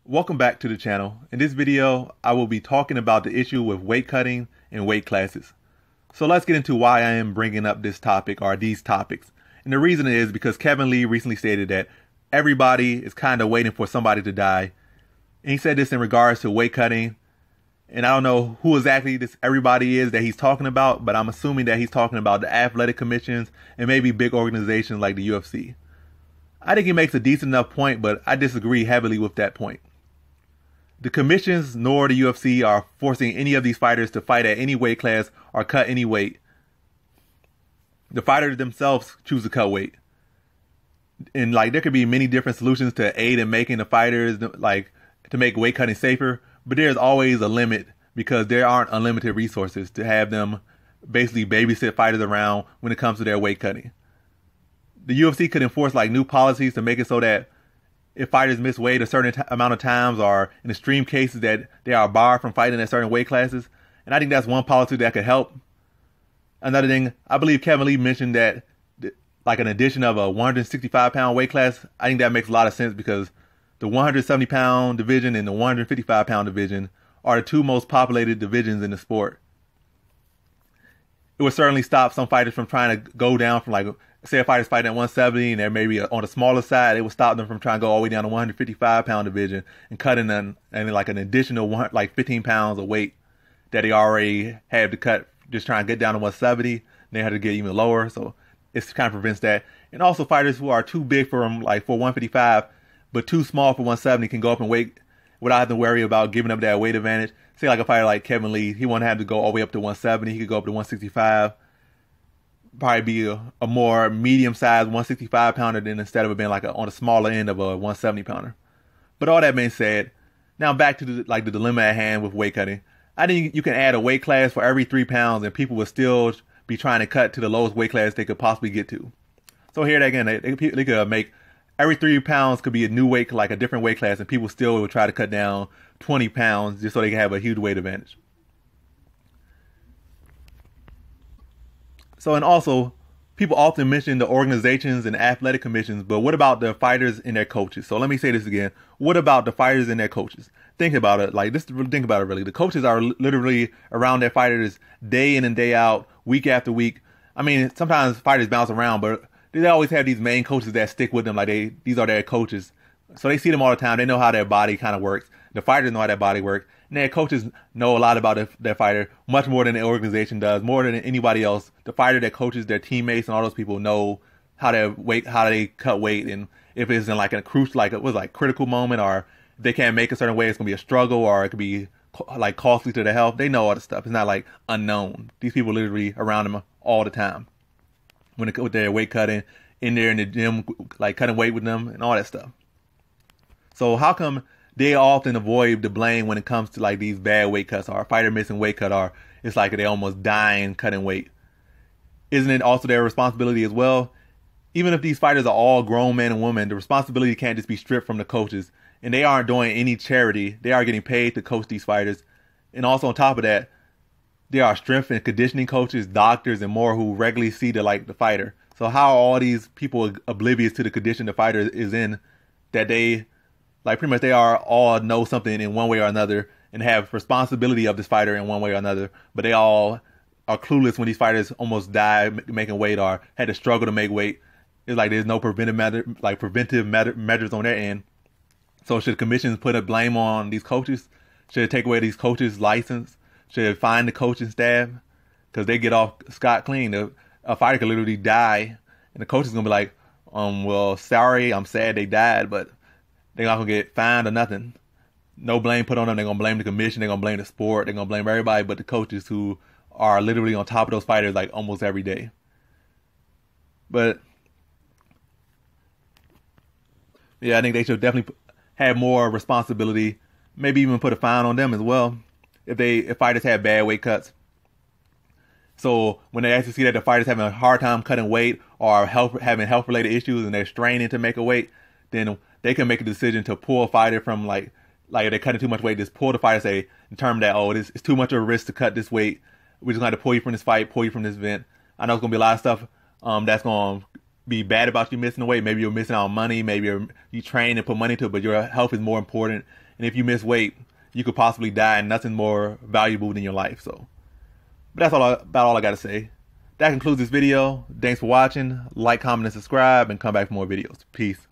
Welcome back to the channel. In this video, I will be talking about the issue with weight cutting and weight classes. So let's get into why I am bringing up this topic or these topics. And the reason is because Kevin Lee recently stated that everybody is kind of waiting for somebody to die. And he said this in regards to weight cutting. And I don't know who exactly this everybody is that he's talking about, but I'm assuming that he's talking about the athletic commissions and maybe big organizations like the UFC. I think he makes a decent enough point, but I disagree heavily with that point. The commissions nor the UFC are forcing any of these fighters to fight at any weight class or cut any weight. The fighters themselves choose to cut weight. And there could be many different solutions to aid in making the fighters to make weight cutting safer, but there's always a limit because there aren't unlimited resources to have them basically babysit fighters around when it comes to their weight cutting. The UFC could enforce new policies to make it so that if fighters miss weight a certain amount of times, or in extreme cases that they are barred from fighting at certain weight classes. And I think that's one policy that could help. Another thing, I believe Kevin Lee mentioned that an addition of a 165-pound weight class, I think that makes a lot of sense because the 170-pound division and the 155-pound division are the two most populated divisions in the sport. It would certainly stop some fighters from trying to go down from say a fighter's fighting at 170 and they're maybe on the smaller side, it would stop them from trying to go all the way down to 155-pound division and cutting an additional 15 pounds of weight that they already have to cut, just trying to get down to 170. They had to get even lower, so it kind of prevents that. And also fighters who are too big for 155 but too small for 170 can go up in weight without having to worry about giving up that weight advantage. Say a fighter like Kevin Lee, he won't have to go all the way up to 170. He could go up to 165. Probably be a more medium-sized 165-pounder than instead of it being on the smaller end of a 170-pounder. But all that being said, now back to the dilemma at hand with weight cutting. I think you can add a weight class for every 3 pounds and people will still be trying to cut to the lowest weight class they could possibly get to. So here again, they could make every 3 pounds could be a new weight, a different weight class, and people still will try to cut down 20 pounds just so they can have a huge weight advantage. So, and also, people often mention the organizations and athletic commissions, but what about the fighters and their coaches? So let me say this again. What about the fighters and their coaches? Think about it. Think about it really. The coaches are literally around their fighters day in and day out, week after week. I mean, sometimes fighters bounce around, but they always have these main coaches that stick with them. These are their coaches. So they see them all the time. They know how their body kind of works. The fighters know how their body works. And their coaches know a lot about their fighter, much more than the organization does, more than anybody else. The fighter, their coaches, their teammates, and all those people know how they cut weight, and if it's in a crucial, critical moment, or if they can't make a certain way, it's gonna be a struggle, or it could be costly to their health. They know all the stuff. It's not unknown. These people are literally around them all the time with their weight cutting, in there in the gym, cutting weight with them and all that stuff. So how come they often avoid the blame when it comes to these bad weight cuts, or a fighter missing weight cut, or it's they almost dying cutting weight? Isn't it also their responsibility as well? Even if these fighters are all grown men and women, the responsibility can't just be stripped from the coaches. And they aren't doing any charity. They are getting paid to coach these fighters. And also on top of that, there are strength and conditioning coaches, doctors, and more who regularly see the fighter. So how are all these people oblivious to the condition the fighter is in, that they pretty much they are all know something in one way or another and have responsibility of this fighter in one way or another, but they all are clueless when these fighters almost die making weight or had to struggle to make weight. It's there's no preventive measures on their end. So should commissions put a blame on these coaches? Should it take away these coaches' license? Should it fine the coaching staff? Because they get off scot clean. A fighter could literally die, and the coach is gonna be well, sorry, I'm sad they died, but they're not going to get fined or nothing. No blame put on them. They're going to blame the commission. They're going to blame the sport. They're going to blame everybody but the coaches who are literally on top of those fighters almost every day. But yeah, I think they should definitely have more responsibility. Maybe even put a fine on them as well if fighters have bad weight cuts. So when they actually see that the fighter's having a hard time cutting weight or having health-related issues and they're straining to make a weight, then they can make a decision to pull a fighter from if they're cutting too much weight, just pull the fighter, determine that, it's too much of a risk to cut this weight. We're just going to pull you from this fight, pull you from this event. I know it's going to be a lot of stuff that's going to be bad about you missing weight. Maybe you're missing out on money. Maybe you train and put money into it, but your health is more important. And if you miss weight, you could possibly die, and nothing more valuable than your life. So, but that's about all I got to say. That concludes this video. Thanks for watching. Like, comment, and subscribe, and come back for more videos. Peace.